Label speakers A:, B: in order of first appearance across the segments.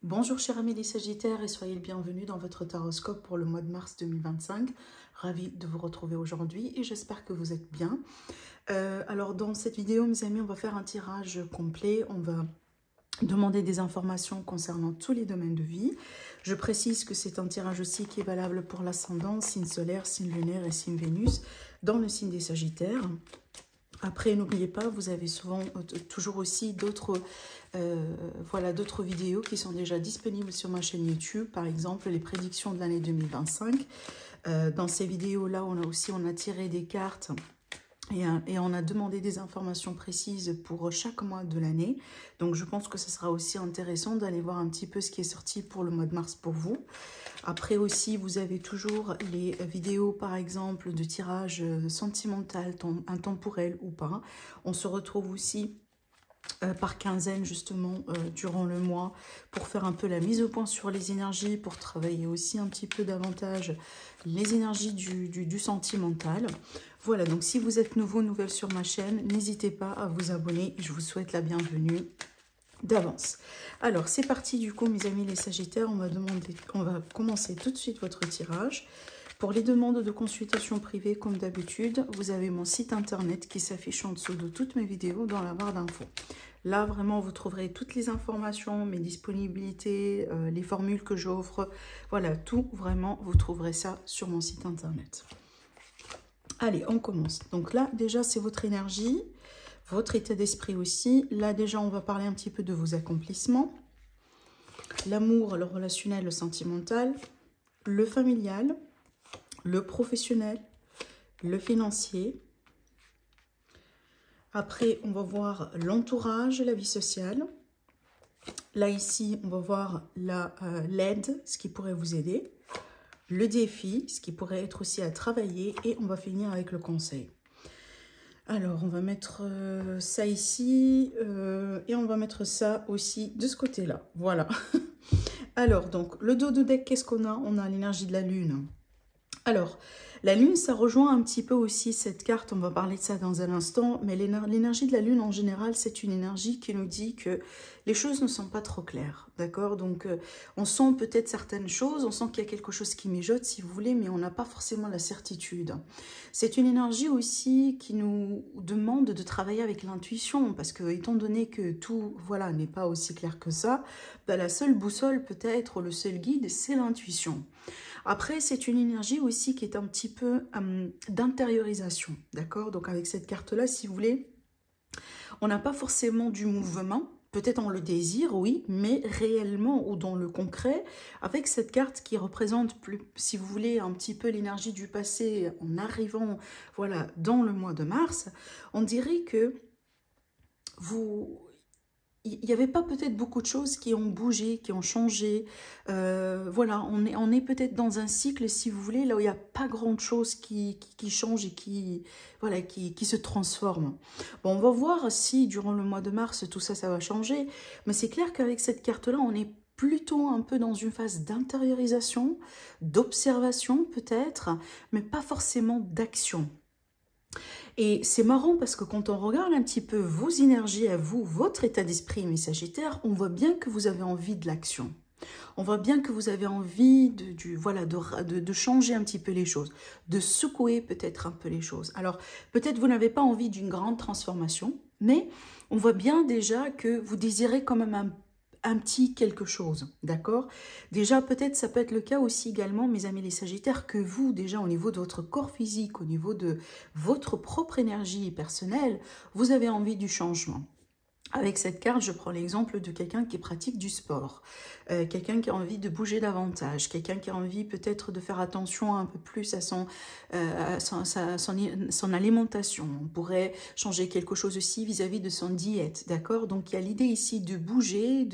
A: Bonjour chers amis les Sagittaires et soyez le bienvenu dans votre taroscope pour le mois de mars 2025. Ravi de vous retrouver aujourd'hui et j'espère que vous êtes bien. Alors dans cette vidéo mes amis, on va faire un tirage complet. On va demander des informations concernant tous les domaines de vie. Je précise que c'est un tirage aussi qui est valable pour l'ascendant, signe solaire, signe lunaire et signe Vénus dans le signe des Sagittaires. Après, n'oubliez pas, vous avez souvent toujours aussi d'autres d'autres vidéos qui sont déjà disponibles sur ma chaîne YouTube. Par exemple, les prédictions de l'année 2025. Dans ces vidéos-là, on a tiré des cartes et on a demandé des informations précises pour chaque mois de l'année. Donc, je pense que ce sera aussi intéressant d'aller voir un petit peu ce qui est sorti pour le mois de mars pour vous. Après aussi, vous avez toujours les vidéos, par exemple, de tirage sentimental, intemporel ou pas. On se retrouve aussi par quinzaine, justement, durant le mois, pour faire un peu la mise au point sur les énergies, pour travailler aussi un petit peu davantage les énergies du sentimental. Voilà, donc si vous êtes nouveau, nouvelle sur ma chaîne, n'hésitez pas à vous abonner. Je vous souhaite la bienvenue d'avance. Alors, c'est parti du coup, mes amis les Sagittaires. On va commencer tout de suite votre tirage. Pour les demandes de consultation privée, comme d'habitude, vous avez mon site internet qui s'affiche en dessous de toutes mes vidéos dans la barre d'infos. Là, vraiment, vous trouverez toutes les informations, mes disponibilités, les formules que j'offre. Voilà, tout, vraiment, vous trouverez ça sur mon site internet. Allez, on commence. Donc là, déjà, c'est votre énergie, votre état d'esprit aussi. Là, déjà, on va parler un petit peu de vos accomplissements. L'amour, le relationnel, le sentimental, le familial, le professionnel, le financier. Après, on va voir l'entourage, la vie sociale. Là, ici, on va voir l'aide, ce qui pourrait vous aider. Le défi, ce qui pourrait être aussi à travailler. Et on va finir avec le conseil. Alors, on va mettre ça ici. Et on va mettre ça aussi de ce côté-là. Voilà. Alors, donc, le dos de deck, qu'est-ce qu'on a? On a l'énergie de la Lune. Alors, la Lune, ça rejoint un petit peu aussi cette carte, on va parler de ça dans un instant, mais l'énergie de la Lune, en général, c'est une énergie qui nous dit que les choses ne sont pas trop claires, d'accord? Donc, on sent peut-être certaines choses, on sent qu'il y a quelque chose qui mijote, si vous voulez, mais on n'a pas forcément la certitude. C'est une énergie aussi qui nous demande de travailler avec l'intuition, parce que, étant donné que tout, voilà, n'est pas aussi clair que ça, ben, la seule boussole peut-être, le seul guide, c'est l'intuition. Après, c'est une énergie aussi qui est un petit peu d'intériorisation, d'accord? Donc avec cette carte-là, si vous voulez, on n'a pas forcément du mouvement, peut-être on le désire, oui, mais réellement ou dans le concret, avec cette carte qui représente, plus, si vous voulez, un petit peu l'énergie du passé en arrivant, voilà, dans le mois de mars, on dirait que il n'y avait pas peut-être beaucoup de choses qui ont bougé, qui ont changé. Voilà, on est peut-être dans un cycle, si vous voulez, là où il n'y a pas grand-chose qui change et voilà, qui se transforme. Bon, on va voir si, durant le mois de mars, tout ça, ça va changer. Mais c'est clair qu'avec cette carte-là, on est plutôt un peu dans une phase d'intériorisation, d'observation peut-être, mais pas forcément d'action. Et c'est marrant parce que quand on regarde un petit peu vos énergies à vous, votre état d'esprit, mes Sagittaires, on voit bien que vous avez envie de l'action. On voit bien que vous avez envie de changer un petit peu les choses, de secouer peut-être un peu les choses. Alors, peut-être vous n'avez pas envie d'une grande transformation, mais on voit bien déjà que vous désirez quand même un petit quelque chose, d'accord? Déjà, peut-être ça peut être le cas aussi également, mes amis les Sagittaires, que vous, déjà au niveau de votre corps physique, au niveau de votre propre énergie personnelle, vous avez envie du changement. Avec cette carte, je prends l'exemple de quelqu'un qui pratique du sport, quelqu'un qui a envie de bouger davantage, quelqu'un qui a envie peut-être de faire attention un peu plus à son alimentation. On pourrait changer quelque chose aussi vis-à-vis de son diète, d'accord? Donc, il y a l'idée ici de bouger,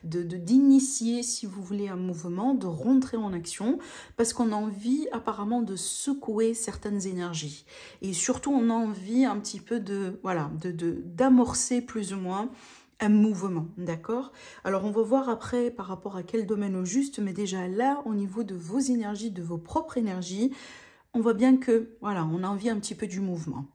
A: d'initier, si vous voulez, un mouvement, de rentrer en action, parce qu'on a envie apparemment de secouer certaines énergies. Et surtout, on a envie un petit peu d'amorcer plus ou moins un mouvement, d'accord? Alors, on va voir après par rapport à quel domaine au juste, mais déjà là, au niveau de vos énergies, de vos propres énergies, on voit bien que, voilà, on a envie un petit peu du mouvement.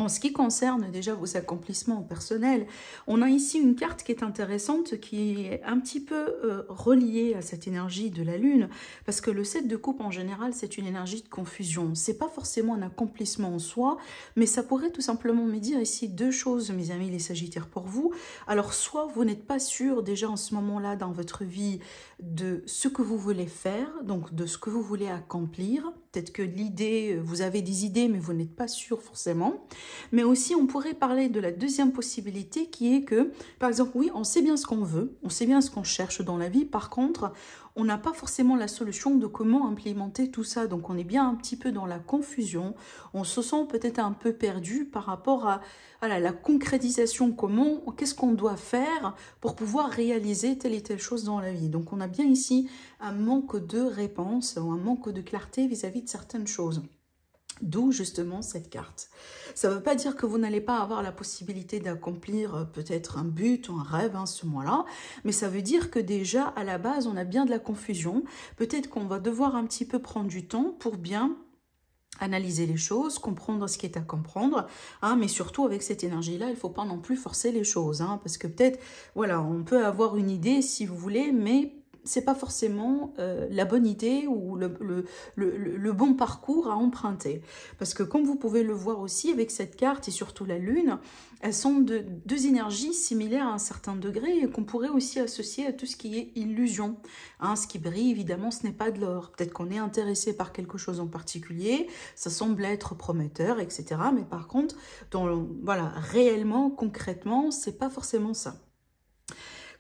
A: En ce qui concerne déjà vos accomplissements personnels, on a ici une carte qui est intéressante, qui est un petit peu reliée à cette énergie de la Lune, parce que le 7 de coupe en général, c'est une énergie de confusion. C'est pas forcément un accomplissement en soi, mais ça pourrait tout simplement me dire ici deux choses, mes amis les Sagittaires, pour vous. Alors, soit vous n'êtes pas sûr déjà en ce moment-là dans votre vie de ce que vous voulez faire, donc de ce que vous voulez accomplir. Peut-être que l'idée, vous avez des idées, mais vous n'êtes pas sûr forcément. Mais aussi, on pourrait parler de la deuxième possibilité qui est que, par exemple, oui, on sait bien ce qu'on veut, on sait bien ce qu'on cherche dans la vie. Par contre, on n'a pas forcément la solution de comment implémenter tout ça. Donc, on est bien un petit peu dans la confusion. On se sent peut-être un peu perdu par rapport à la concrétisation. Qu'est-ce qu'on doit faire pour pouvoir réaliser telle et telle chose dans la vie. Donc, on a bien ici un manque de réponse ou un manque de clarté vis-à-vis de certaines choses. D'où justement cette carte. Ça ne veut pas dire que vous n'allez pas avoir la possibilité d'accomplir peut-être un but ou un rêve ce mois-là, mais ça veut dire que déjà à la base on a bien de la confusion. Peut-être qu'on va devoir un petit peu prendre du temps pour bien analyser les choses, comprendre ce qui est à comprendre, mais surtout avec cette énergie-là, il ne faut pas non plus forcer les choses, parce que peut-être, voilà, on peut avoir une idée si vous voulez, mais c'est pas forcément la bonne idée ou le bon parcours à emprunter. Parce que comme vous pouvez le voir aussi avec cette carte et surtout la Lune, elles sont deux énergies similaires à un certain degré et qu'on pourrait aussi associer à tout ce qui est illusion. Ce qui brille, évidemment, ce n'est pas de l'or. Peut-être qu'on est intéressé par quelque chose en particulier, ça semble être prometteur, etc. Mais par contre, voilà, réellement, concrètement, c'est pas forcément ça.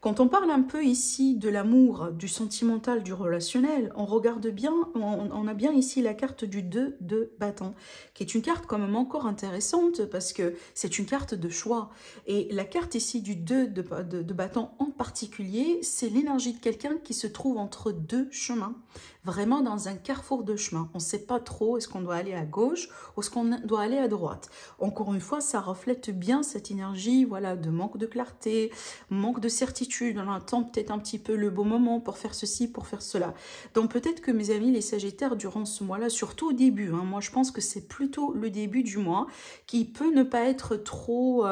A: Quand on parle un peu ici de l'amour, du sentimental, du relationnel, on regarde bien, on a bien ici la carte du 2 de bâton, qui est une carte quand même encore intéressante parce que c'est une carte de choix. Et la carte ici du 2 de bâton en particulier, c'est l'énergie de quelqu'un qui se trouve entre deux chemins, vraiment dans un carrefour de chemin. On ne sait pas trop, est-ce qu'on doit aller à gauche ou est-ce qu'on doit aller à droite. Encore une fois, ça reflète bien cette énergie, voilà, de manque de clarté, manque de certitude. On attend peut-être un petit peu le bon moment pour faire ceci, pour faire cela. Donc peut-être que mes amis les Sagittaires, durant ce mois-là, surtout au début, moi je pense que c'est plutôt le début du mois, qui peut ne pas être trop,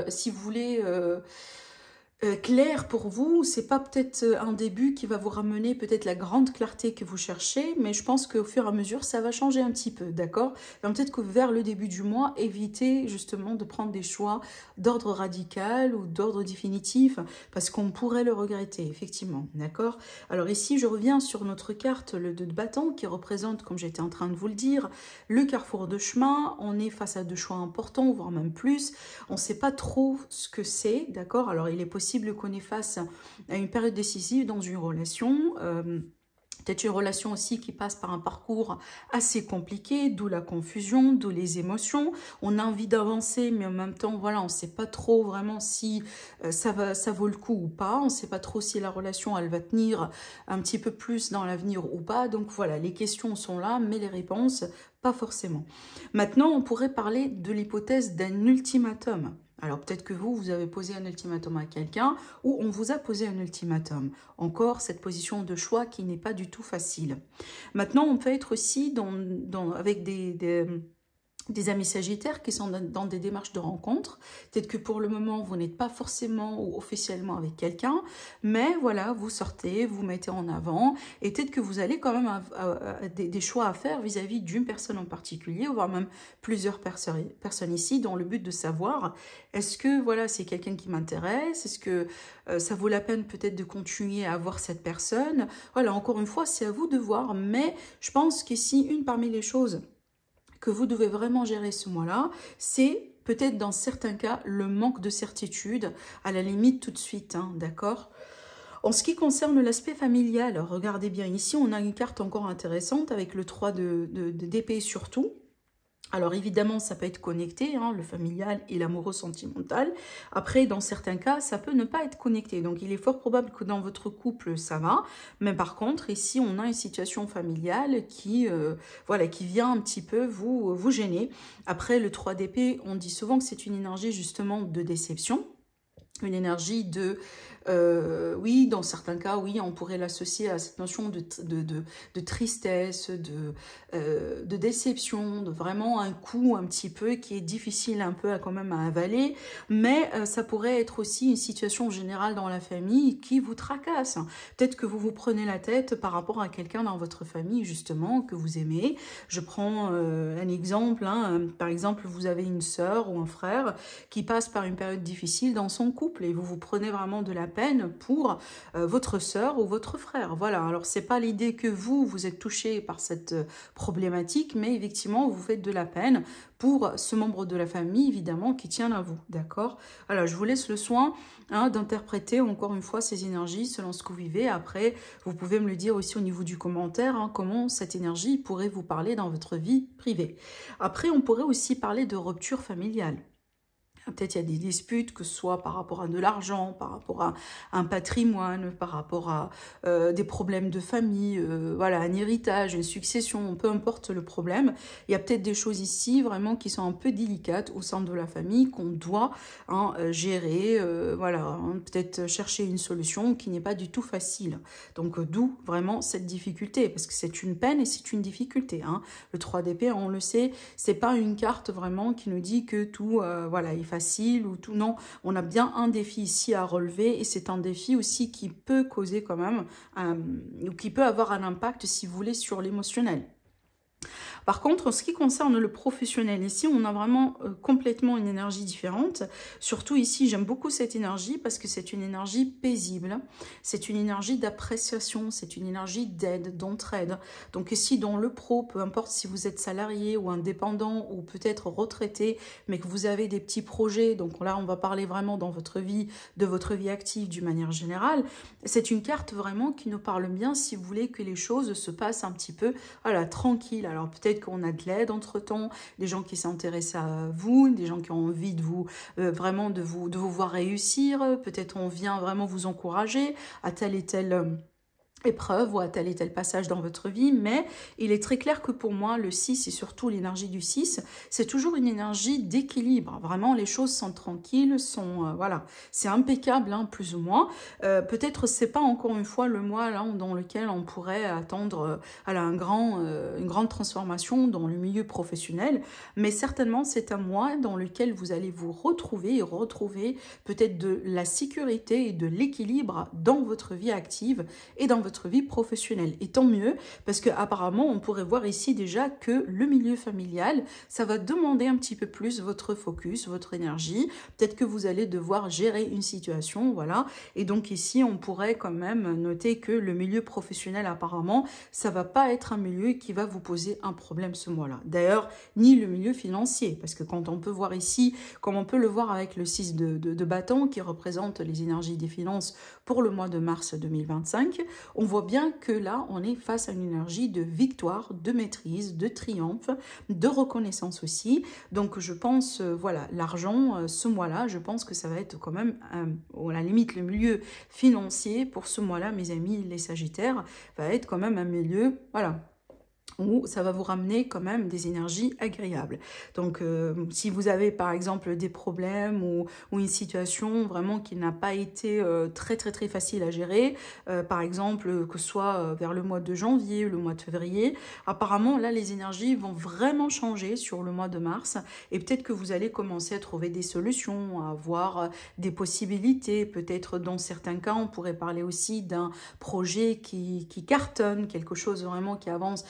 A: si vous voulez... clair pour vous, c'est pas peut-être un début qui va vous ramener peut-être la grande clarté que vous cherchez, mais je pense qu'au fur et à mesure, ça va changer un petit peu, d'accord? Peut-être que vers le début du mois, évitez justement de prendre des choix d'ordre radical ou d'ordre définitif, parce qu'on pourrait le regretter, effectivement, d'accord? Alors ici, je reviens sur notre carte, le 2 de bâton, qui représente, comme j'étais en train de vous le dire, le carrefour de chemin. On est face à deux choix importants, voire même plus. On ne sait pas trop ce que c'est, d'accord? Alors, il est possible qu'on est face à une période décisive dans une relation, peut-être une relation aussi qui passe par un parcours assez compliqué, d'où la confusion, d'où les émotions. On a envie d'avancer, mais en même temps, voilà, on ne sait pas trop vraiment si ça vaut le coup ou pas. On ne sait pas trop si la relation, elle va tenir un petit peu plus dans l'avenir ou pas. Donc voilà, les questions sont là, mais les réponses, pas forcément. Maintenant, on pourrait parler de l'hypothèse d'un ultimatum. Alors peut-être que vous avez posé un ultimatum à quelqu'un ou on vous a posé un ultimatum. Encore cette position de choix qui n'est pas du tout facile. Maintenant, on peut être aussi avec des amis sagittaires qui sont dans des démarches de rencontre. Peut-être que pour le moment, vous n'êtes pas forcément ou officiellement avec quelqu'un, mais voilà, vous sortez, vous mettez en avant, et peut-être que vous allez quand même avoir des choix à faire vis-à-vis d'une personne en particulier, voire même plusieurs personnes ici, dans le but de savoir, est-ce que voilà, c'est quelqu'un qui m'intéresse, est-ce que ça vaut la peine peut-être de continuer à avoir cette personne. Voilà, encore une fois, c'est à vous de voir, mais je pense qu'ici, une parmi les choses que vous devez vraiment gérer ce mois-là, c'est peut-être dans certains cas le manque de certitude, à la limite tout de suite, d'accord? En ce qui concerne l'aspect familial, regardez bien ici, on a une carte encore intéressante avec le 3 d'épée surtout. Alors évidemment, ça peut être connecté, le familial et l'amoureux sentimental. Après, dans certains cas, ça peut ne pas être connecté. Donc il est fort probable que dans votre couple, ça va. Mais par contre, ici, on a une situation familiale qui vient un petit peu vous gêner. Après, le 3 d'épée, on dit souvent que c'est une énergie justement de déception. Une énergie de Oui, dans certains cas, oui, on pourrait l'associer à cette notion de tristesse, de déception, de vraiment un coup un petit peu qui est difficile un peu quand même à avaler, mais ça pourrait être aussi une situation générale dans la famille qui vous tracasse. Peut-être que vous vous prenez la tête par rapport à quelqu'un dans votre famille, justement, que vous aimez. Je prends un exemple, hein, par exemple, vous avez une sœur ou un frère qui passe par une période difficile dans son couple et vous vous prenez vraiment de la peine pour votre sœur ou votre frère. Voilà, alors c'est pas l'idée que vous êtes touché par cette problématique, mais effectivement, vous faites de la peine pour ce membre de la famille, évidemment, qui tient à vous, d'accord? Alors, je vous laisse le soin d'interpréter encore une fois ces énergies selon ce que vous vivez. Après, vous pouvez me le dire aussi au niveau du commentaire, hein, comment cette énergie pourrait vous parler dans votre vie privée. Après, on pourrait aussi parler de rupture familiale. Peut-être il y a des disputes, que ce soit par rapport à de l'argent, par rapport à un patrimoine, par rapport à des problèmes de famille, voilà, un héritage, une succession, peu importe le problème. Il y a peut-être des choses ici vraiment qui sont un peu délicates au sein de la famille qu'on doit gérer, voilà, hein, peut-être chercher une solution qui n'est pas du tout facile. Donc d'où vraiment cette difficulté, parce que c'est une peine et c'est une difficulté. Hein. Le 3 d'épée, on le sait, c'est pas une carte vraiment qui nous dit que tout, voilà, il facile ou tout. Non, on a bien un défi ici à relever et c'est un défi aussi qui peut causer quand même, ou qui peut avoir un impact, si vous voulez, sur l'émotionnel. Par contre, en ce qui concerne le professionnel, ici, on a vraiment complètement une énergie différente. Surtout ici, j'aime beaucoup cette énergie parce que c'est une énergie paisible. C'est une énergie d'appréciation, c'est une énergie d'aide, d'entraide. Donc ici, dans le pro, peu importe si vous êtes salarié ou indépendant ou peut-être retraité, mais que vous avez des petits projets, donc là, on va parler vraiment dans votre vie, de votre vie active d'une manière générale, c'est une carte vraiment qui nous parle bien si vous voulez que les choses se passent un petit peu, voilà, tranquille. Alors peut-être qu'on a de l'aide entre-temps, des gens qui s'intéressent à vous, des gens qui ont envie de vous, vraiment de vous voir réussir, peut-être on vient vraiment vous encourager à telle et telle épreuve ou à tel et tel passage dans votre vie, mais il est très clair que pour moi, le 6 et surtout l'énergie du 6, c'est toujours une énergie d'équilibre. Vraiment, les choses sont tranquilles, sont voilà, c'est impeccable, hein, plus ou moins. Peut-être c'est pas encore une fois le mois là dans lequel on pourrait attendre une grande transformation dans le milieu professionnel, mais certainement c'est un mois dans lequel vous allez vous retrouver et retrouver peut-être de la sécurité et de l'équilibre dans votre vie active et dans votre vie professionnelle. Et tant mieux, parce que apparemment on pourrait voir ici déjà que le milieu familial, ça va demander un petit peu plus votre focus, votre énergie. Peut-être que vous allez devoir gérer une situation, voilà. Et donc ici, on pourrait quand même noter que le milieu professionnel, apparemment, ça va pas être un milieu qui va vous poser un problème ce mois-là. D'ailleurs, ni le milieu financier, parce que quand on peut voir ici, comme on peut le voir avec le 6 de bâton, qui représente les énergies des finances pour le mois de mars 2025, on voit bien que là, on est face à une énergie de victoire, de maîtrise, de triomphe, de reconnaissance aussi. Donc, je pense, voilà, l'argent, ce mois-là, je pense que ça va être quand même, à la limite, le milieu financier pour ce mois-là, mes amis, les Sagittaires, va être quand même un milieu, voilà, où ça va vous ramener quand même des énergies agréables. Donc, si vous avez par exemple des problèmes ou une situation vraiment qui n'a pas été très facile à gérer, par exemple que ce soit vers le mois de janvier, le mois de février, apparemment là les énergies vont vraiment changer sur le mois de mars et peut-être que vous allez commencer à trouver des solutions, à avoir des possibilités. Peut-être dans certains cas, on pourrait parler aussi d'un projet qui cartonne, quelque chose vraiment qui avance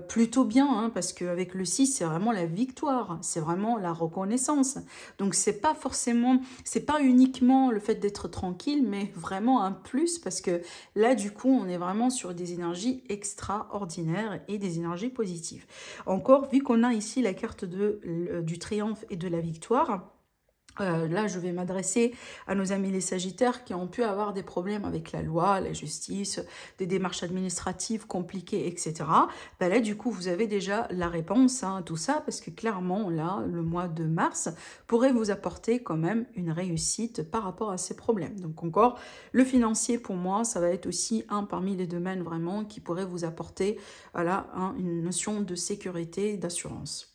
A: plutôt bien, hein, parce qu'avec le 6, c'est vraiment la victoire, c'est vraiment la reconnaissance. Donc, c'est pas forcément, c'est pas uniquement le fait d'être tranquille, mais vraiment un plus, parce que là, du coup, on est vraiment sur des énergies extraordinaires et des énergies positives. Encore, vu qu'on a ici la carte du triomphe et de la victoire, là, je vais m'adresser à nos amis les Sagittaires qui ont pu avoir des problèmes avec la loi, la justice, des démarches administratives compliquées, etc. Ben là, du coup, vous avez déjà la réponse à tout ça parce que clairement, là, le mois de mars pourrait vous apporter quand même une réussite par rapport à ces problèmes. Donc encore, le financier, pour moi, ça va être aussi un parmi les domaines vraiment qui pourrait vous apporter voilà, une notion de sécurité et d'assurance.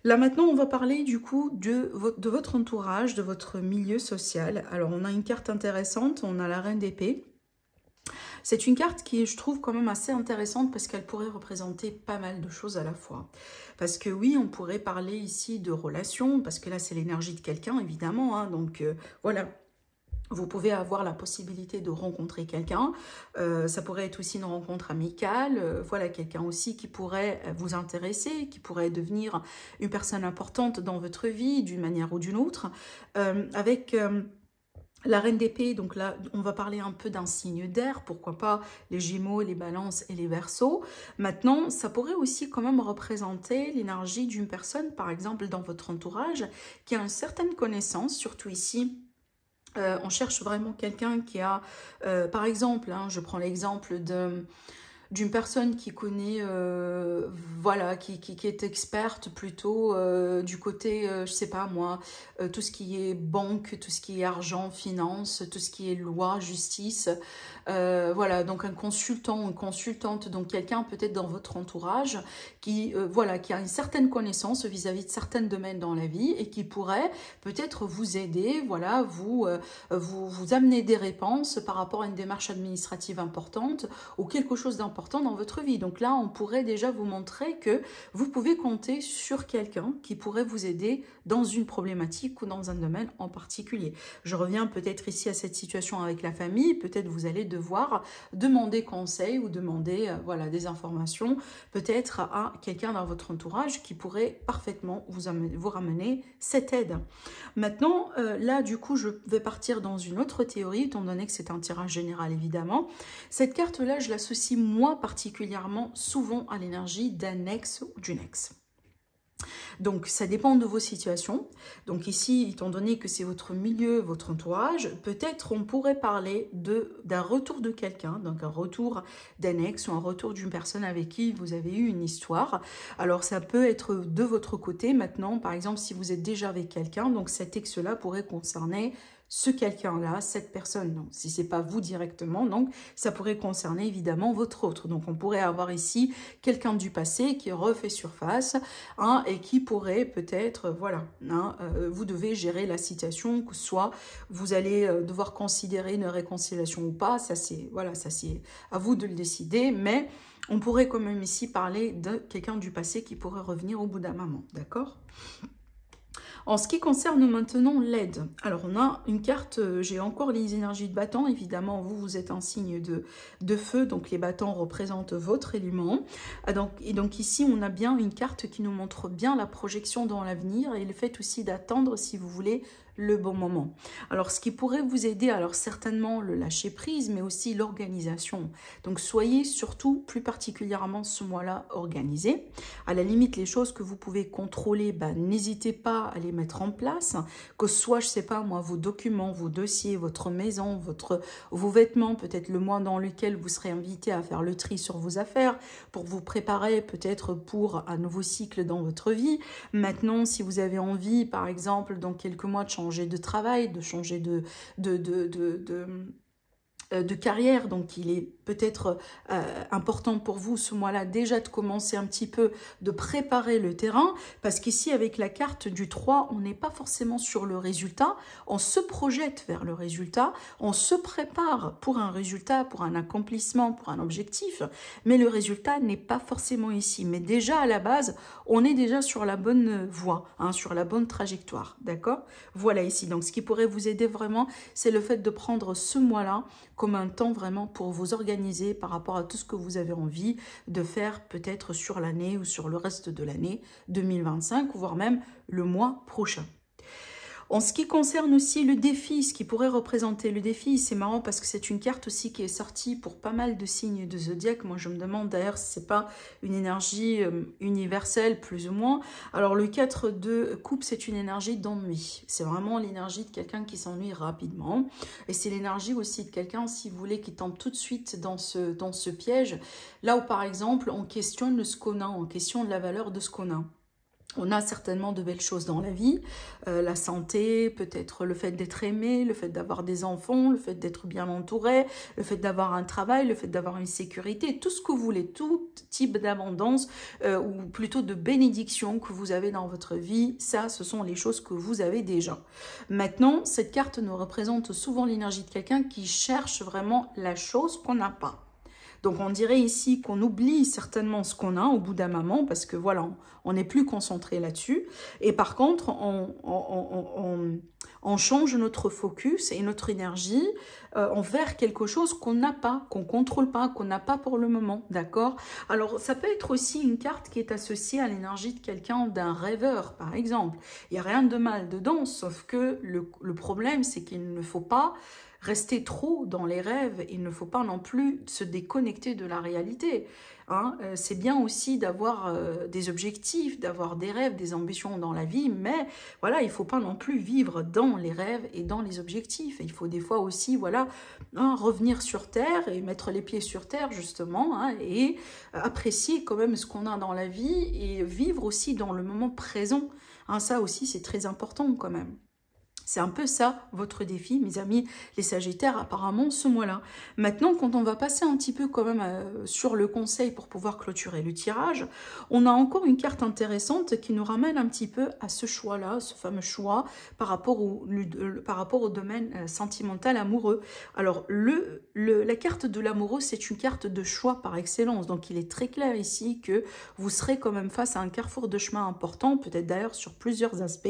A: Là maintenant, on va parler du coup de votre entourage, de votre milieu social. Alors, on a une carte intéressante, on a la Reine d'épée. C'est une carte qui, je trouve, quand même assez intéressante parce qu'elle pourrait représenter pas mal de choses à la fois. Parce que oui, on pourrait parler ici de relations, parce que là, c'est l'énergie de quelqu'un, évidemment. Hein, donc, voilà. Vous pouvez avoir la possibilité de rencontrer quelqu'un. Ça pourrait être aussi une rencontre amicale. Voilà, quelqu'un aussi qui pourrait vous intéresser, qui pourrait devenir une personne importante dans votre vie d'une manière ou d'une autre. Avec la Reine d'épée, donc là, on va parler un peu d'un signe d'air. Pourquoi pas les Gémeaux, les Balances et les Verseaux. Maintenant, ça pourrait aussi quand même représenter l'énergie d'une personne, par exemple, dans votre entourage, qui a une certaine connaissance, surtout ici. On cherche vraiment quelqu'un qui a, par exemple, hein, je prends l'exemple d'une personne qui connaît, voilà, qui est experte plutôt du côté, je sais pas moi, tout ce qui est banque, tout ce qui est argent, finance, tout ce qui est loi, justice. Voilà, donc un consultant, une consultante, donc quelqu'un peut-être dans votre entourage qui, voilà, qui a une certaine connaissance vis-à-vis de certains domaines dans la vie et qui pourrait peut-être vous aider, voilà, vous amener des réponses par rapport à une démarche administrative importante ou quelque chose d'important dans votre vie. Donc là, on pourrait déjà vous montrer que vous pouvez compter sur quelqu'un qui pourrait vous aider dans une problématique ou dans un domaine en particulier. Je reviens peut-être ici à cette situation avec la famille. Peut-être vous allez devoir demander conseil ou demander voilà, des informations peut-être à quelqu'un dans votre entourage qui pourrait parfaitement vous ramener cette aide. Maintenant, là, du coup, je vais partir dans une autre théorie, étant donné que c'est un tirage général, évidemment. Cette carte-là, je l'associe, moi, particulièrement souvent à l'énergie d'un ex ou d'une ex. Donc, ça dépend de vos situations. Donc ici, étant donné que c'est votre milieu, votre entourage, peut-être on pourrait parler d'un retour de quelqu'un, donc un retour d'un ex ou un retour d'une personne avec qui vous avez eu une histoire. Alors, ça peut être de votre côté. Maintenant, par exemple, si vous êtes déjà avec quelqu'un, donc cet ex-là pourrait concerner ce quelqu'un-là, cette personne. Donc, si ce n'est pas vous directement, donc ça pourrait concerner évidemment votre autre. Donc, on pourrait avoir ici quelqu'un du passé qui refait surface hein, et qui pourrait peut-être, voilà, hein, vous devez gérer la situation, que soit vous allez devoir considérer une réconciliation ou pas, ça c'est voilà, ça c'est à vous de le décider, mais on pourrait quand même ici parler de quelqu'un du passé qui pourrait revenir au bout d'un moment, d'accord ? En ce qui concerne maintenant l'aide, alors on a une carte, j'ai encore les énergies de bâton, évidemment vous êtes un signe de feu, donc les bâtons représentent votre élément. Et donc ici on a bien une carte qui nous montre bien la projection dans l'avenir et le fait aussi d'attendre si vous voulez le bon moment. Alors ce qui pourrait vous aider, alors certainement le lâcher prise, mais aussi l'organisation. Donc soyez surtout plus particulièrement ce mois-là organisé. À la limite les choses que vous pouvez contrôler, n'hésitez pas à les mettre en place, que ce soit je sais pas moi vos documents, vos dossiers, votre maison, vos vêtements, peut-être le mois dans lequel vous serez invité à faire le tri sur vos affaires pour vous préparer peut-être pour un nouveau cycle dans votre vie. Maintenant si vous avez envie par exemple dans quelques mois de changer de travail, de changer de carrière, donc il est peut-être important pour vous ce mois-là déjà de commencer un petit peu, de préparer le terrain, parce qu'ici avec la carte du 3, on n'est pas forcément sur le résultat, on se projette vers le résultat, on se prépare pour un résultat, pour un accomplissement, pour un objectif, mais le résultat n'est pas forcément ici, mais déjà à la base, on est déjà sur la bonne voie, hein, sur la bonne trajectoire, d'accord? Voilà ici, donc ce qui pourrait vous aider vraiment, c'est le fait de prendre ce mois-là comme un temps vraiment pour vous organiser par rapport à tout ce que vous avez envie de faire peut-être sur l'année ou sur le reste de l'année 2025, voire même le mois prochain. En ce qui concerne aussi le défi, ce qui pourrait représenter le défi, c'est marrant parce que c'est une carte aussi qui est sortie pour pas mal de signes de zodiaque. Moi, je me demande d'ailleurs si c'est pas une énergie universelle, plus ou moins. Alors, le 4 de coupe, c'est une énergie d'ennui. C'est vraiment l'énergie de quelqu'un qui s'ennuie rapidement. Et c'est l'énergie aussi de quelqu'un, si vous voulez, qui tombe tout de suite dans ce piège. Là où, par exemple, on questionne ce qu'on a, on questionne la valeur de ce qu'on a. On a certainement de belles choses dans la vie, la santé, peut-être le fait d'être aimé, le fait d'avoir des enfants, le fait d'être bien entouré, le fait d'avoir un travail, le fait d'avoir une sécurité, tout ce que vous voulez, tout type d'abondance ou plutôt de bénédiction que vous avez dans votre vie, ça, ce sont les choses que vous avez déjà. Maintenant, cette carte nous représente souvent l'énergie de quelqu'un qui cherche vraiment la chose qu'on n'a pas. Donc, on dirait ici qu'on oublie certainement ce qu'on a au bout d'un moment parce que voilà, on n'est plus concentré là-dessus. Et par contre, on change notre focus et notre énergie envers quelque chose qu'on n'a pas, qu'on ne contrôle pas, qu'on n'a pas pour le moment, d'accord? Alors, ça peut être aussi une carte qui est associée à l'énergie de quelqu'un, d'un rêveur, par exemple. Il n'y a rien de mal dedans, sauf que le problème, c'est qu'il ne faut pas rester trop dans les rêves, il ne faut pas non plus se déconnecter de la réalité. Hein. C'est bien aussi d'avoir des objectifs, d'avoir des rêves, des ambitions dans la vie, mais voilà, il ne faut pas non plus vivre dans les rêves et dans les objectifs. Il faut des fois aussi, voilà, revenir sur Terre et mettre les pieds sur Terre, justement, et apprécier quand même ce qu'on a dans la vie et vivre aussi dans le moment présent. Ça aussi, c'est très important quand même. C'est un peu ça, votre défi, mes amis, les Sagittaires, apparemment, ce mois-là. Maintenant, quand on va passer un petit peu quand même sur le conseil pour pouvoir clôturer le tirage, on a encore une carte intéressante qui nous ramène un petit peu à ce choix-là, ce fameux choix par rapport au domaine sentimental, amoureux. Alors, la carte de l'amoureux, c'est une carte de choix par excellence. Donc, il est très clair ici que vous serez quand même face à un carrefour de chemin important, peut-être d'ailleurs sur plusieurs aspects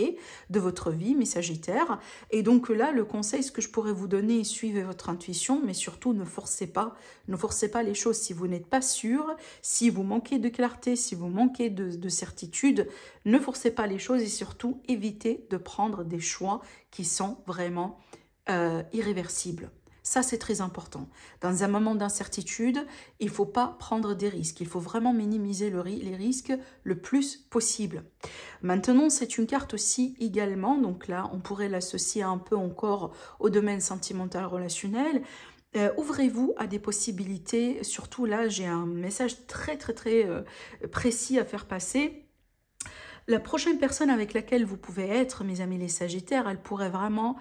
A: de votre vie, mes Sagittaires. Et donc là, le conseil, ce que je pourrais vous donner, suivez votre intuition, mais surtout ne forcez pas les choses si vous n'êtes pas sûr, si vous manquez de clarté, si vous manquez de certitude, ne forcez pas les choses et surtout évitez de prendre des choix qui sont vraiment irréversibles. Ça, c'est très important. Dans un moment d'incertitude, il ne faut pas prendre des risques. Il faut vraiment minimiser les risques le plus possible. Maintenant, c'est une carte aussi également, donc là, on pourrait l'associer un peu encore au domaine sentimental relationnel. Ouvrez-vous à des possibilités. Surtout là, j'ai un message très précis à faire passer. La prochaine personne avec laquelle vous pouvez être, mes amis les Sagittaires, elle pourrait vraiment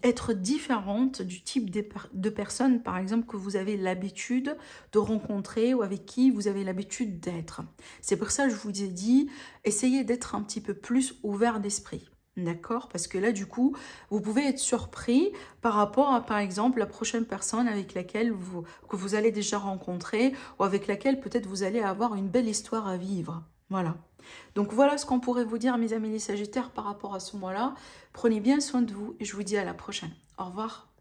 A: être différente du type de personne, par exemple, que vous avez l'habitude de rencontrer ou avec qui vous avez l'habitude d'être. C'est pour ça que je vous ai dit, essayez d'être un petit peu plus ouvert d'esprit. D'accord? Parce que là, du coup, vous pouvez être surpris par rapport à, par exemple, la prochaine personne avec laquelle que vous allez déjà rencontrer ou avec laquelle peut-être vous allez avoir une belle histoire à vivre. Voilà. Donc voilà ce qu'on pourrait vous dire, mes amis les Sagittaires, par rapport à ce mois-là. Prenez bien soin de vous et je vous dis à la prochaine. Au revoir.